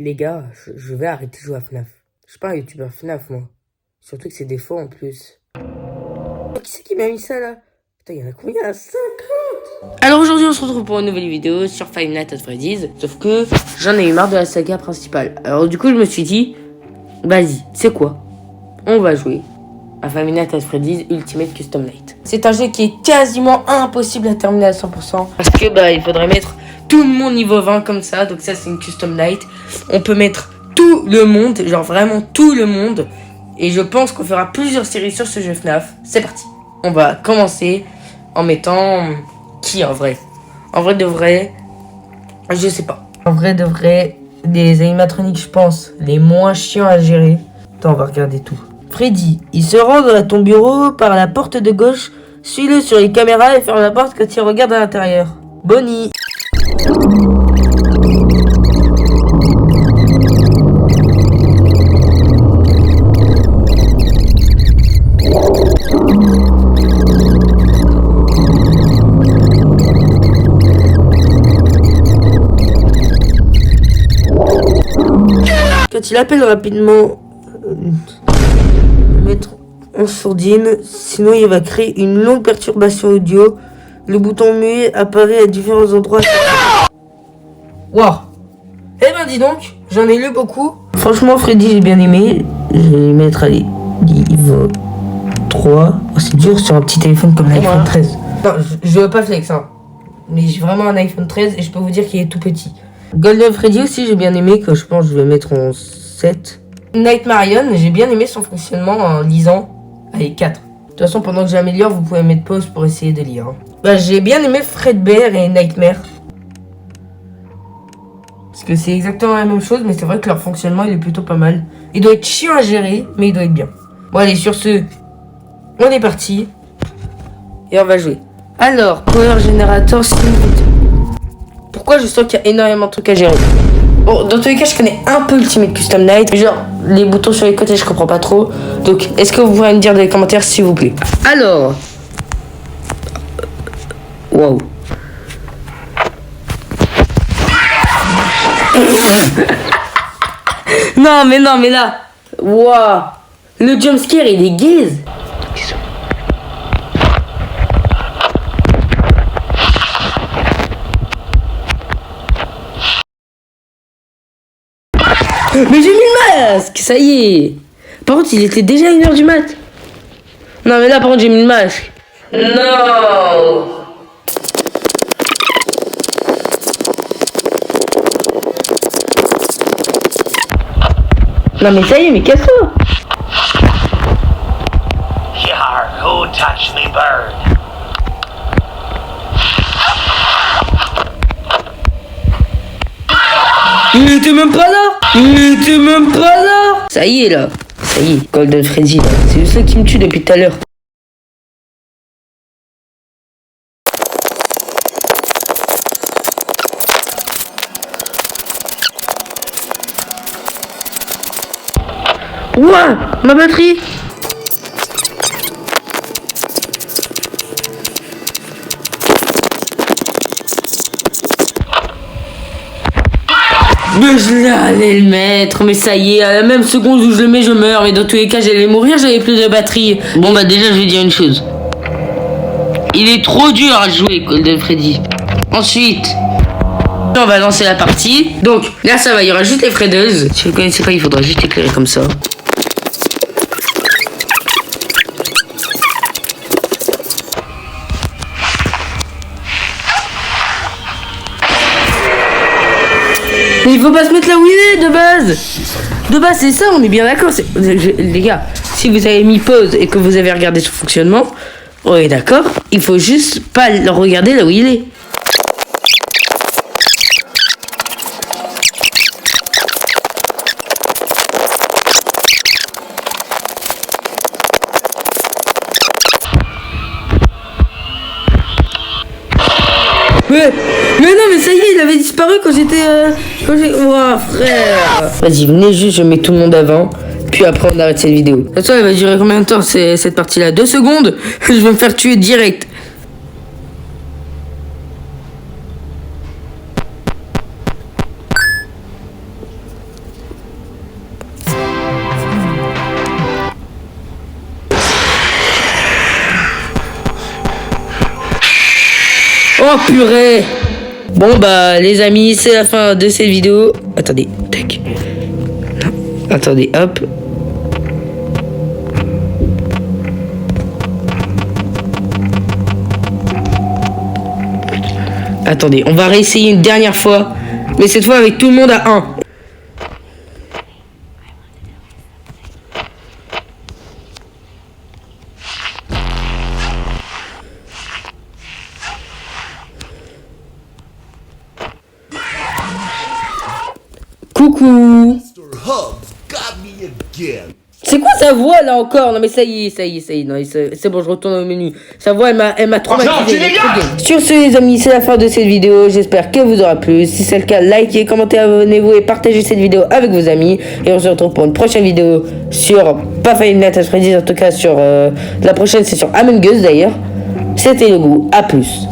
Les gars, je vais arrêter de jouer à FNAF. Je suis pas un youtubeur FNAF, moi. Surtout que c'est des faux en plus. Oh, qui c'est qui m'a mis ça là? Putain, il y en a combien? 50. Alors aujourd'hui, on se retrouve pour une nouvelle vidéo sur Five Nights at Freddy's. Sauf que j'en ai eu marre de la saga principale. Alors du coup, je me suis dit, vas-y, c'est quoi? On va jouer à Five Nights at Freddy's Ultimate Custom Night. C'est un jeu qui est quasiment impossible à terminer à 100%. Parce que il faudrait mettre tout le monde niveau 20 comme ça. Donc ça, c'est une Custom Night. On peut mettre tout le monde, genre vraiment tout le monde. Et je pense qu'on fera plusieurs séries sur ce jeu FNAF. C'est parti. On va commencer en mettant... Qui en vrai? En vrai de vrai, je sais pas. En vrai de vrai, des animatroniques, je pense, les moins chiants à gérer. Attends, on va regarder tout. Freddy, il se rend à ton bureau par la porte de gauche. Suis-le sur les caméras et ferme la porte quand il regarde à l'intérieur. Bonnie. Quand il appelle rapidement, mettre en sourdine, sinon il va créer une longue perturbation audio. Le bouton muet apparaît à différents endroits. Waouh! Eh ben dis donc, j'en ai lu beaucoup. Franchement, Freddy, j'ai bien aimé. Je vais lui mettre, allez, niveau 3. Oh, c'est dur sur un petit téléphone comme l'iPhone 13. Non, je veux pas flex, hein. Mais j'ai vraiment un iPhone 13 et je peux vous dire qu'il est tout petit. Golden Freddy aussi, j'ai bien aimé, que je pense que je vais mettre en 7. Nightmarion, j'ai bien aimé son fonctionnement en lisant. Allez, 4. De toute façon, pendant que j'améliore, vous pouvez mettre pause pour essayer de lire. J'ai bien aimé Fredbear et Nightmare. Parce que c'est exactement la même chose, mais c'est vrai que leur fonctionnement, il est plutôt pas mal. Il doit être chiant à gérer, mais il doit être bien. Bon, allez, sur ce, on est parti. Et on va jouer. Alors, Power Generator, pourquoi je sens qu'il y a énormément de trucs à gérer? Bon, dans tous les cas, je connais un peu Ultimate Custom Night. Genre, les boutons sur les côtés, je comprends pas trop. Donc, est-ce que vous pourriez me dire dans les commentaires, s'il vous plaît? Alors... Wow. Non, mais là... Wow. Le jumpscare, il est gaze. Mais j'ai mis le masque, ça y est. Par contre, il était déjà 1h du mat. Non, mais là, par contre, j'ai mis le masque. Non. Non, mais ça y est, mais casse-toi. Who touched me bird? Il était même pas là. Il était même pas là. Ça y est, là. Ça y est, Golden Freddy, là. C'est le seul qui me tue depuis tout à l'heure. Ouah, ma batterie. Mais je l'allais le mettre, mais ça y est, à la même seconde où je le mets, je meurs. Mais dans tous les cas, j'allais mourir, j'avais plus de batterie. Bon, déjà, je vais dire une chose. Il est trop dur à jouer, Golden Freddy. Ensuite, on va lancer la partie. Donc, là, ça va, il y aura juste les Freddles. Si vous ne connaissez pas, il faudra juste éclairer comme ça. Mais il faut pas se mettre là où il est de base. De base, c'est ça, on est bien d'accord. Les gars, si vous avez mis pause et que vous avez regardé son fonctionnement, on est d'accord. Il faut juste pas le regarder là où il est. Mais non, mais ça y est, il avait disparu quand j'étais... Ouah, frère. Vas-y, venez juste, je mets tout le monde avant. Puis après, on arrête cette vidéo. De toute façon, elle va durer combien de temps, cette partie-là? 2 secondes. Je vais me faire tuer direct. Oh purée. Bon bah les amis, c'est la fin de cette vidéo. Attendez, tac. Non, attendez, hop. Attendez, on va réessayer une dernière fois. Mais cette fois avec tout le monde à 1. Coucou. C'est quoi sa voix là encore? Non mais ça y est. Non, c'est bon, je retourne au menu. Sa voix, elle m'a traumatisé. Sur ce les amis, c'est la fin de cette vidéo. J'espère qu'elle vous aura plu. Si c'est le cas, likez, commentez, abonnez-vous et partagez cette vidéo avec vos amis. Et on se retrouve pour une prochaine vidéo sur pas Five Nights at Freddy's, en tout cas sur la prochaine c'est sur Among Us d'ailleurs. C'était le goût. À plus.